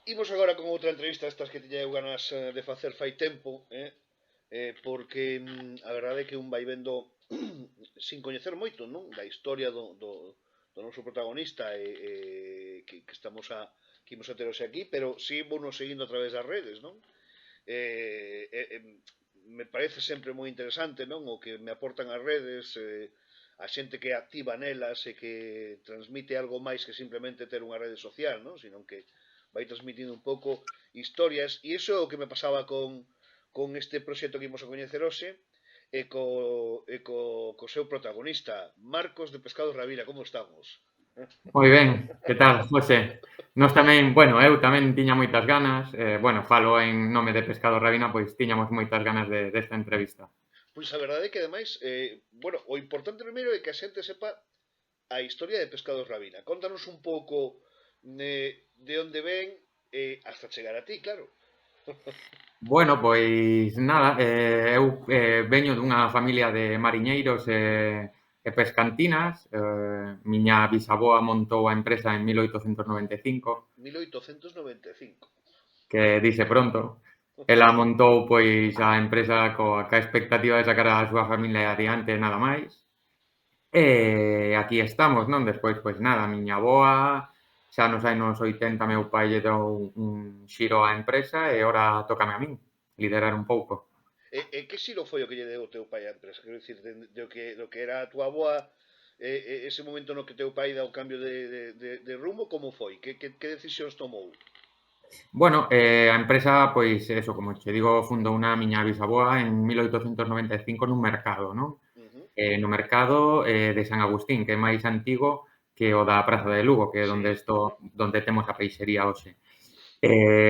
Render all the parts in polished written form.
Imos agora con outra entrevista estas que tiña eu ganas de facer fai tempo, porque a verdade é que un vai vendo sin coñecer moito, non? Da historia do noso protagonista que estamos que imos a ter hoxe aquí, pero sí vou nos seguindo a través das redes, non? Eh, eh, eh, Me parece sempre moi interesante, non? O que me aportan as redes, a xente que activa nelas e que transmite algo máis que simplemente ter unha rede social, non? Sino que vai transmitindo un pouco historias, e iso é o que me pasaba con este proxecto que imos a coñecer hoxe, co seu protagonista, Marcos de Pescados Ravira. Como estamos? Moi ben, que tal, José? Nós tamén, bueno, eu tamén tiña moitas ganas, bueno, falo en nome de Pescado Rabina, pois tiñamos moitas ganas desta entrevista. Pois a verdade é que ademais, bueno, o importante primeiro é que a xente sepa a historia de Pescados Rabina. Contanos un pouco de onde ven hasta chegar a ti, claro. Bueno, pois nada, eu veño dunha familia de mariñeiros e pescantinas. Miña bisaboa montou a empresa en 1895, 1895. que dice pronto. Ela montou pois a empresa coa expectativa de sacar a súa familia adiante e nada máis. E aquí estamos, non? Despois, pois nada, a miña avoa, xa nos anos 80 meu pai lle deu un xiro á empresa e ora tócame a min liderar un pouco. Que xiro foi o que lle deu o teu pai á empresa? Quero dicir, do que era a tua aboa, ese momento no que teu pai dá o cambio de rumbo, como foi? Que decisións tomou? Bueno, a empresa, pois eso, como che digo, fundouna a miña bisaboa en 1895 nun mercado, non? Uh -huh. No mercado de San Agustín, que é máis antigo que o da Praza de Lugo, que é Sí. donde temos a peixería hoxe.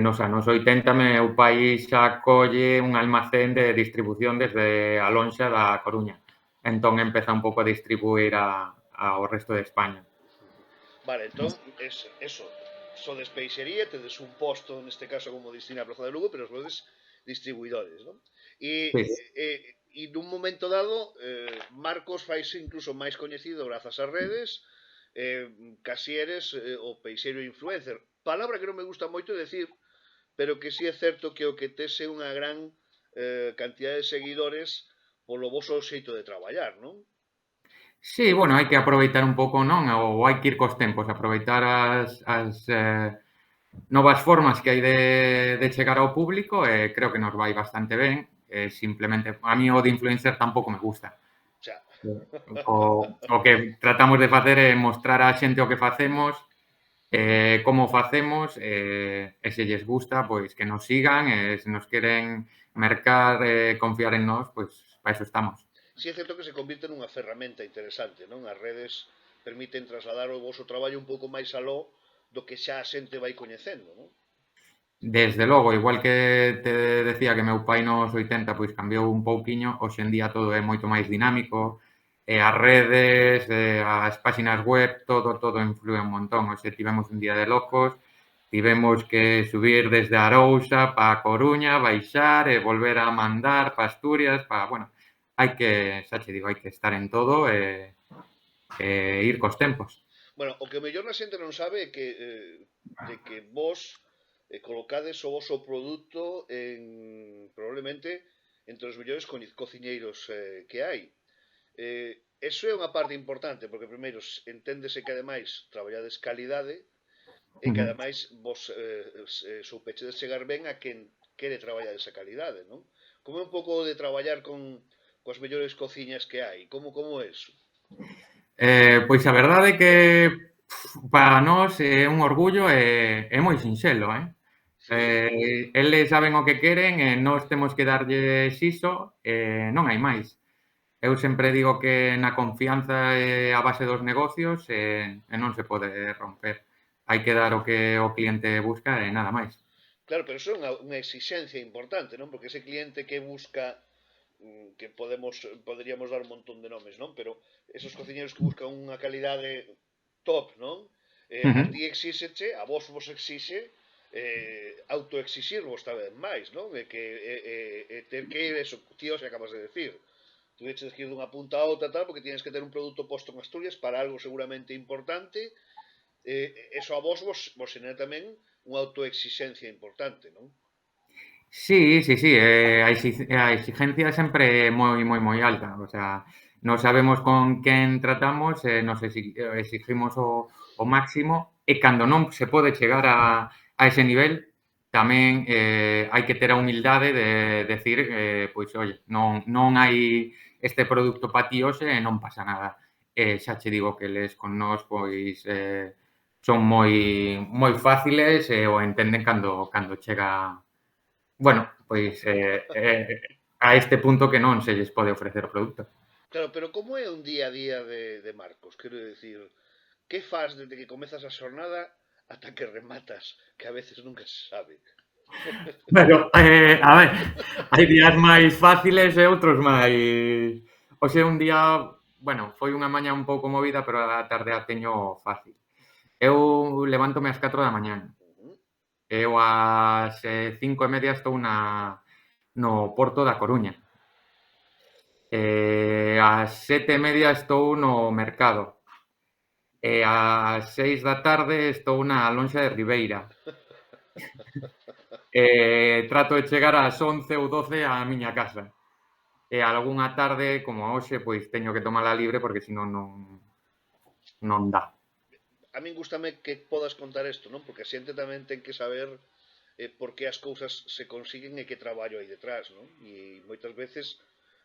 Nos anos 80 meu pai xa colle un almacén de distribución desde a lonxa da Coruña. Entón empeza un pouco a distribuir ao resto de España. Vale, entón, eso, sodes peixería, tedes un posto, neste caso, como distina a Plaza de Lugo, pero sodes distribuidores, non? Sí, Nun momento dado, Marcos faise incluso máis coñecido grazas ás redes, casi eres o peixeiro influencer. Palabra que non me gusta moito decir, pero que sí é certo que o que tes é unha gran cantidad de seguidores polo voso xeito de traballar, non? sí, bueno, hai que aproveitar un pouco, non? Ou hai que ir cos tempos, aproveitar as novas formas que hai de chegar ao público e creo que nos vai bastante ben. Simplemente, a mí o de influencer tampouco me gusta. O sea, O que tratamos de facer é mostrar á xente o que facemos, como o facemos, e se lles gusta, pois que nos sigan, e se nos queren mercar e confiar en nós, pois para iso estamos. si é certo que se convirte nunha ferramenta interesante, non? As redes permiten trasladar o voso traballo un pouco máis aló do que xa a xente vai coñecendo, non? Desde logo, igual que te decía que meu pai nos 80 pois cambiou un pouquiño, hoxe en día todo é moito máis dinámico, e as redes, as páxinas web, todo inflúe un montón. Hoxe tivemos un día de locos, tivemos que subir desde Arousa pa A Coruña, baixar e volver a mandar pa Asturias, bueno, hai que, xa che digo, hai que estar en todo e ir cos tempos. Bueno, o que mellor na xente non sabe é que de que vos colocades o voso produto en probablemente entre os mellores cociñeiros que hai. Eso é unha parte importante, porque primeiro enténdese que ademais traballades calidade e que Ujú. ademais vos soupechedes chegar ben a quen quere traballar esa calidade, non? Como é un pouco de traballar coas mellores cociñas que hai? Como é eso? Pois a verdade é que para nós é un orgullo e moi sinxelo, eh? Sí. Eles saben o que queren e nós temos que darlles iso e non hai máis. Eu sempre digo que na confianza é a base dos negocios e non se pode romper. Hai que dar o que o cliente busca e nada máis. Claro, pero eso é unha exixencia importante, non? Porque ese cliente que busca que poderíamos dar un montón de nomes, non? Pero esos cociñeros que buscan unha calidade top, non? A Ujú. ti exíxeche, a vos exixe autoexixirvos tamén máis, non? Ter que ir eso, tío, se acabas de decir. Tú eches que ir dunha punta a outra tal, porque tienes que ter un produto posto en Asturias para algo seguramente importante, eso a vos xenera tamén unha autoexigencia importante, non? Sí, sí, sí, a exigencia sempre é moi alta, o sea, non sabemos con quen tratamos, nos exigimos o máximo e cando non se pode chegar a ese nivel tamén hai que ter a humildade de decir, pois, oye, non hai este produto pa ti hoxe e non pasa nada. Xa che digo que eles con nós, pois, son moi fáciles e o entenden cando chega bueno, pois a este punto que non se lles pode ofrecer o produto. Claro, pero como é un día a día de Marcos? Quero dicir, que faz desde que comezas a xornada ata que rematas, que a veces nunca se sabe. Pero, a ver, hai días máis fáciles e outros máis hoxe é un día, bueno, foi unha mañá un pouco movida, pero a tarde a teño fácil. Eu levántome ás 4 da mañá. Ujú. Eu ás 5:30 estou no porto da Coruña. Ás 7:30 estou no mercado. E ás 6 da tarde estou na lonxa de Ribeira. Trato de chegar ás 11 ou 12 á miña casa. E algunha tarde, como hoxe, pois teño que tomala libre porque senón non dá. A min gustame que podas contar isto, non? Porque a xente tamén ten que saber por que as cousas se consiguen e que traballo hai detrás, non? E moitas veces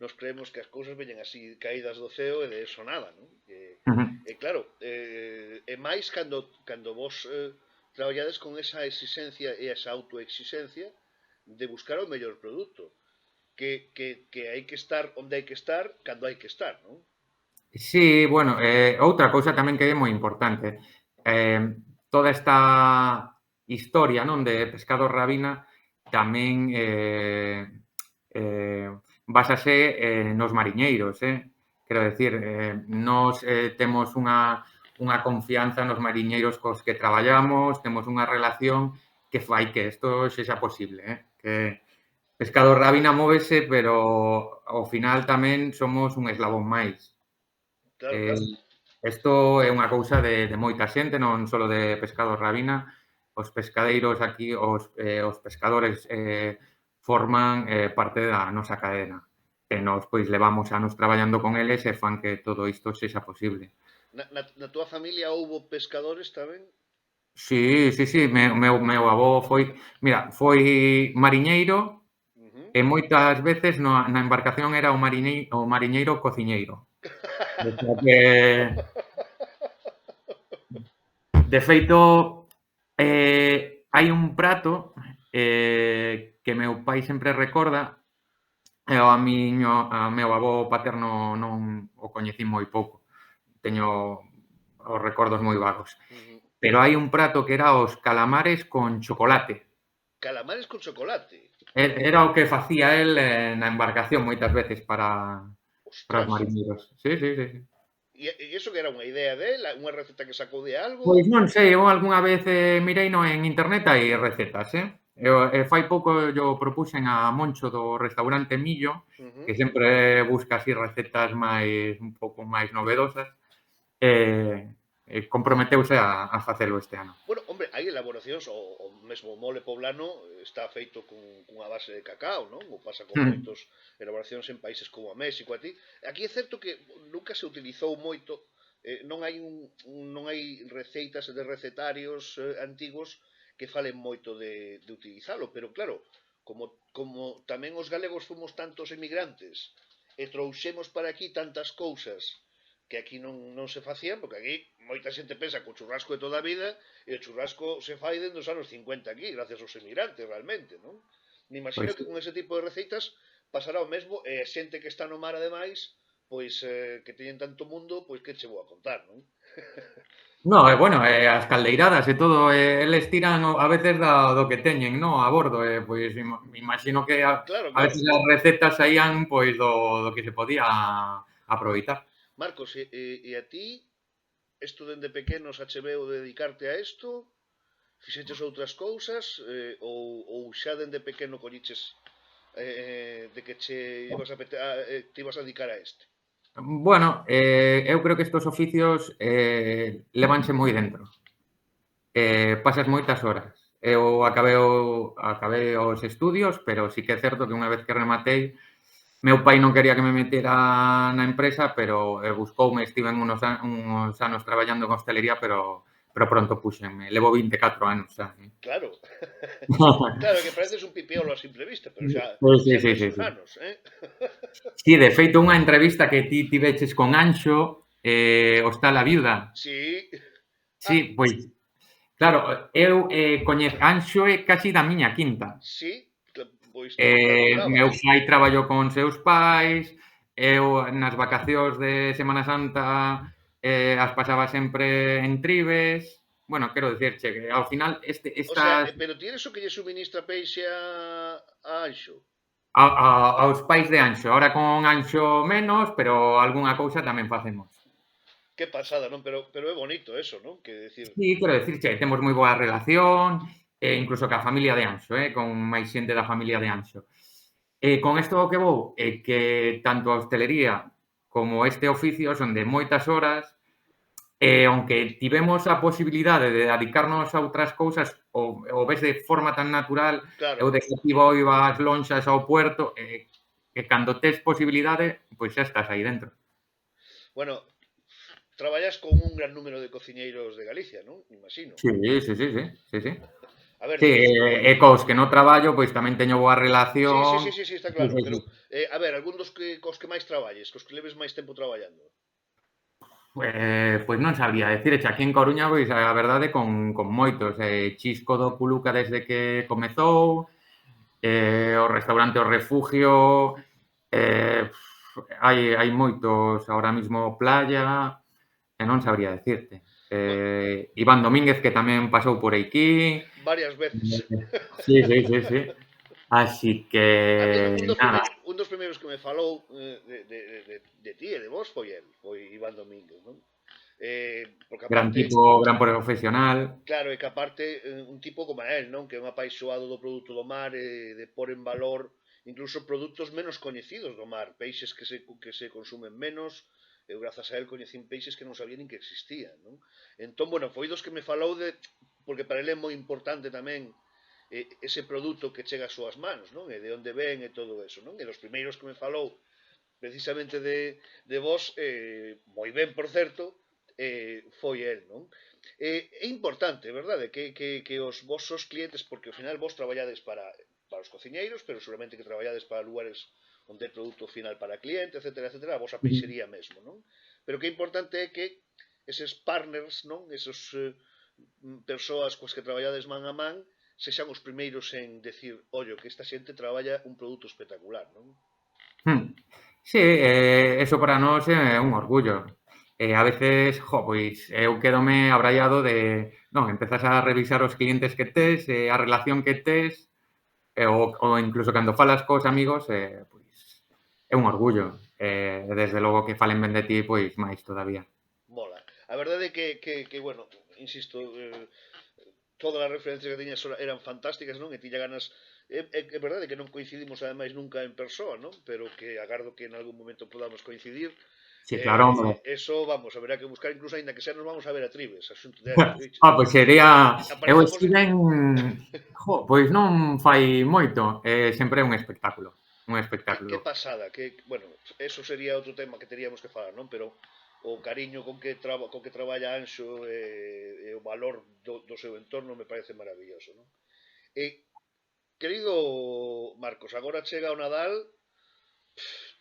nos creemos que as cousas veñen así caídas do ceo e de eso nada, non? Ujú. E claro, é máis cando vos traballades con esa exigencia e esa autoexixencia de buscar o mellor produto. Que hai que estar onde hai que estar cando hai que estar, non? Sí, bueno, outra cousa tamén que é moi importante, toda esta historia, non, de Pescados Rabina tamén, básase, nos mariñeiros, quero decir, nós, temos unha confianza nos mariñeiros cos que traballamos, temos unha relación que fai que isto sexa posible, que Pescados Rabina móvese, pero ao final tamén somos un eslabón máis. Claro, claro. Isto é unha cousa de moita xente, non só de Pescados Rabina. Os pescadeiros aquí, os pescadores forman parte da nosa cadena. E nós, pois, levamos anos traballando con eles e fan que todo isto sexa posible. Na túa familia houbo pescadores tamén? Sí, sí, sí, meu avó foi mira, foi mariñeiro Ujú. e moitas veces na embarcación era o mariñeiro cociñeiro. O sea que de feito, hai un prato que meu pai sempre recorda e ao meu avó paterno non o coñecín moi pouco. Teño os recordos moi vagos. Ujú. Pero hai un prato que era os calamares con chocolate. Calamares con chocolate. Era o que facía el na embarcación moitas veces para os Ostras. mariñeiros. Sí, sí, sí, sí. E iso que era unha idea dela, unha receta que sacou de algo? Pois non sei, eu algunha vez mireino en internet hai recetas, fai pouco llo propuxen a Moncho do restaurante Millo, Ujú. que sempre busca así recetas máis un pouco máis novedosas, comprometeuse a facelo este ano. Bueno, hombre, hai elaboracións, o mesmo mole poblano está feito cunha base de cacao, non? Ou pasa con moitos elaboracións en países como a México, a ti. Aquí é certo que nunca se utilizou moito, non hai receitas de recetarios antigos que falen moito de utilizalo, pero claro, como tamén os galegos fomos tantos emigrantes e trouxemos para aquí tantas cousas que aquí non se facían, porque aquí moita xente pensa que o churrasco é toda a vida e o churrasco se fai dende os anos 50 aquí, gracias aos emigrantes, realmente, non? Me Pois imagino que con ese tipo de receitas pasará o mesmo e a xente que está no mar ademais, pois que teñen tanto mundo, pois que che vou a contar, non? No, bueno, as caldeiradas e todo, eles tiran a veces do que teñen, a bordo, pois imaxino que Claro, a claro. veces as recetas saían, pois, do que se podía aproveitar. Marcos, e a ti, isto dende pequeno xa che veu dedicarte a isto? Fixeches outras cousas? Ou xa dende pequeno colliches de que che ibas te ibas a dedicar a este? Bueno, eu creo que estes oficios lévanse moi dentro. pasas moitas horas. Eu acabei os estudios, pero sí que é certo que unha vez que rematei, meu pai non quería que me metera na empresa, pero buscoume, estiven uns anos traballando en hostelería, pero pronto puxenme. Levo 24 anos xa. Claro. Claro, que pareces un pipiolo a simple vista, pero Sí, xa sí, tes sí, uns sí. anos, Sí, de feito, unha entrevista que ti tiveches con Anxo, Hostal a Viuda. Sí. Sí, Ah, pois, claro, eu coñezo Anxo é casi da miña quinta. sí, pois non calculaba. Meu pai traballou con seus pais, eu nas vacacións de Semana Santa as pasaba sempre en Tribes. Bueno, quero dicirche que ao final O sea, estas pero ti eres o que lle suministra peixe a Anxo. aos pais de Anxo, ahora con Anxo menos, pero algunha cousa tamén facemos. Que pasada, non? Pero é bonito eso, non? Que decir, Sí, quero dicirche, temos moi boa relación, incluso ca familia de Anxo, con máis xente da familia de Anxo. Con isto ao que vou é que tanto a hostelería como este oficio son de moitas horas, e aunque tivemos a posibilidade de dedicarnos a outras cousas, o ves de forma tan natural, eu claro. de cativo iba ás lonxas ao puerto, que cando tes posibilidade, pois xa estás aí dentro. Bueno, traballas con un gran número de cociñeiros de Galicia, non? Imagino. Sí, sí, sí, sí, sí, sí. A ver, Sí, e cos que non traballo, pois tamén teño boa sí, sí, relación. sí, sí, sí, está Sí, claro, sí, pero sí. a ver, algún cos que máis traballes, cos que leves máis tempo traballando. Pois non sabría dicirche, aquí en Coruña, pois a verdade con moitos, Chisco do Culuca desde que comezou, o restaurante O Refugio, hai moitos ahora mismo, Playa, e non sabría dicirte. Bueno, Iván Domínguez, que tamén pasou por aquí. varias veces. Sí, sí, sí, sí. Así que A mí nada, un dos primeiros que me falou de ti e de vos foi el, foi Iván Domínguez, non? Porque gran aparte, tipo, gran profesional. claro, é que aparte un tipo como a él, non? Que é un apaixoado do produto do mar e de pôr en valor incluso produtos menos coñecidos do mar, peixes que se consumen menos. Eu grazas a él coñecín peixes que non sabía nin que existían, non? Entón, bueno, foi dos que me falou de porque para ele é moi importante tamén ese produto que chega ás súas manos, non? E de onde ven e todo eso, non? E dos primeiros que me falou precisamente de vos, moi ben, por certo, foi el, non? É importante, verdade, que os vosos clientes, porque ao final vos traballades para os cociñeiros, pero seguramente que traballades para lugares onde é produto final para cliente, etcétera, etcétera, a vosa peixería mesmo, non? Pero que importante é que eses partners, non? Esos persoas coas que traballades man a man, sexan os primeiros en decir, ollo, que esta xente traballa un produto espectacular, non? Sí, eso para nós é un orgullo. A veces, pois eu quédome abraiado de, non, empezas a revisar os clientes que tes, a relación que tes, ou incluso cando falas cos amigos, pois é un orgullo. Desde logo que falen ben de ti, pois máis todavía. Mola. A verdade é bueno, insisto, todas as referencias que tiñas eran fantásticas, non? E tiña ganas é verdade que non coincidimos ademais nunca en persoa, non? Pero que agardo que en algún momento podamos coincidir. Sí, claro, hombre. Eso, vamos, haberá que buscar incluso aínda que xa nos vamos a ver a Tribes, asunto de Pois sería eu aparecemos estiven, pois non fai moito, sempre é un espectáculo, un que espectáculo. pasada, que, bueno, eso sería outro tema que teríamos que falar, non? Pero o cariño con que traballa Anxo e o valor do seu entorno me parece maravilloso, non? E, querido Marcos, agora chega o Nadal,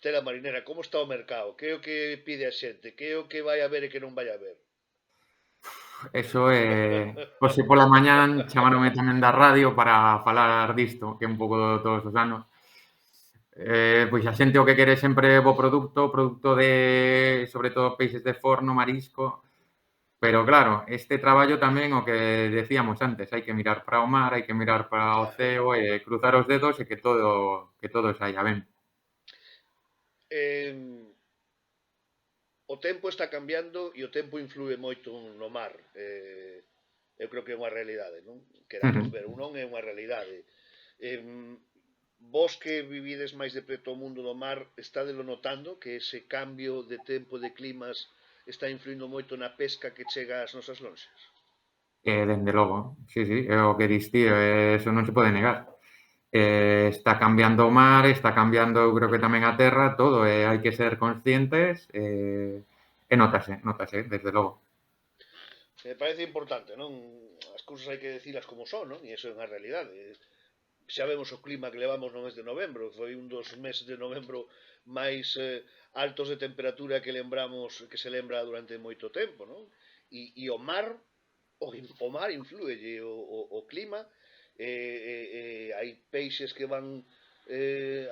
tela marinera, como está o mercado? Que é o que pide a xente? Que é o que vai a ver e que non vai a ver? Eso é, hoxe pola mañán chamáronme tamén da radio para falar disto, que é un pouco todos os anos. Pois a xente o que quere sempre é bo produto de, sobre todo, peixes de forno, marisco, pero claro, este traballo tamén o que decíamos antes, hai que mirar para o mar, hai que mirar para o Claro. ceo e cruzar os dedos e que todo saia ben. Eh, o tempo está cambiando e o tempo influe moito no mar. Eu creo que é unha realidade, non? Queramos ver ou non, é unha realidade. Eh, vos que vivides máis de preto o mundo do mar, estádelo notando que ese cambio de tempo, de climas, está influindo moito na pesca que chega ás nosas lonxas? Dende logo, sí, sí, é o que dis ti, eso non se pode negar. Está cambiando o mar, está cambiando, eu creo que tamén a terra, todo, e hai que ser conscientes, e notase, desde logo. Me parece importante, non? As cousas hai que decilas como son, non? E iso é unha realidade. Xa vemos o clima que levamos no mes de novembro, foi un dos meses de novembro máis altos de temperatura que lembramos, que se lembra durante moito tempo, non? E o mar, o mar influe o clima, hai peixes que van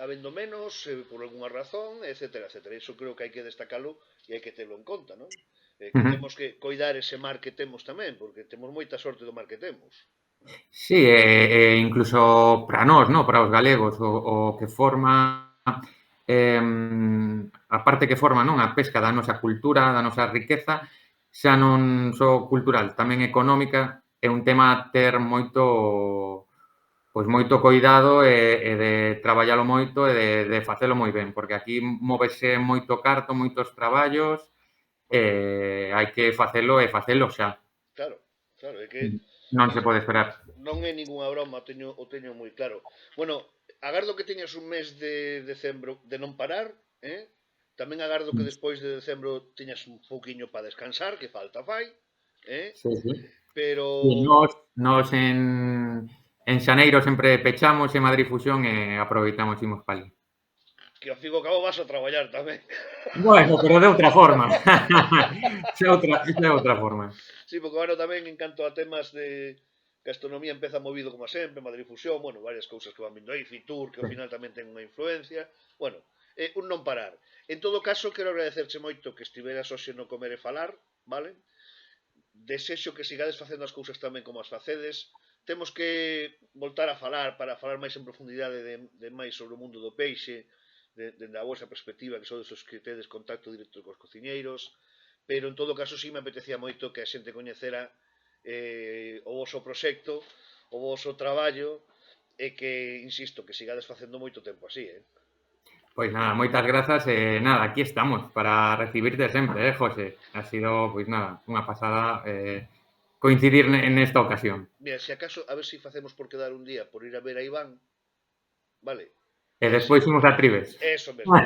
habendo menos por algunha razón, etcétera, etcétera. Iso creo que hai que destacalo e hai que telo en conta, non? Que Ujú. temos que coidar ese mar que temos tamén, porque temos moita sorte do mar que temos. Sí, incluso para nós, no, para os galegos, o que forma, a parte que forma, non, a pesca da nosa cultura, da nosa riqueza, xa non só cultural, tamén económica, é un tema a ter moito, pois moito coidado e de traballalo moito e de facelo moi ben, porque aquí móvese moito carto, moitos traballos, hai que facelo e facelo xa. Claro, claro, é que Non se pode esperar. non é ningunha broma, o teño moi claro. Bueno, agardo que teñas un mes de decembro de non parar, Tamén agardo que despois de decembro teñas un pouquiño para descansar, que falta fai, eh? Sí, sí. Pero Sí, nos en xaneiro sempre pechamos en Madrid Fusión e aproveitamos, imos pa alí. que ao fin e ao cabo vas a traballar tamén. Bueno, pero de outra forma. Esa é outra forma. Sí, porque agora tamén en canto a temas de gastronomía empeza movido como sempre, Madrid Fusión, bueno, varias cousas que van vindo aí, Fitur, que ao final tamén ten unha influencia, bueno, un non parar. En todo caso, quero agradecerche moito que estiveras hoxe no Comer e Falar, vale? Desexo que sigades facendo as cousas tamén como as facedes. Temos que voltar a falar para falar máis en profundidade de máis sobre o mundo do peixe, dende a vosa perspectiva, que sodes os que tedes contacto directo cos cociñeiros, pero en todo caso sí me apetecía moito que a xente coñecera o voso proxecto, o voso traballo, e que, insisto, que sigades facendo moito tempo así, Pois nada, moitas grazas e nada, aquí estamos para recibirte sempre, José. Ha sido, pois nada, unha pasada coincidir nesta ocasión. Mira, se acaso, a ver se facemos por quedar un día por ir a ver a Iván, vale? E despois imos a Tribes. Eso mesmo.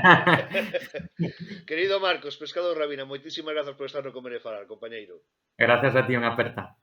Querido Marcos, Pescado Rabina, moitísimas grazas por estar no Comer e Falar, compañeiro. Grazas a ti, unha aperta.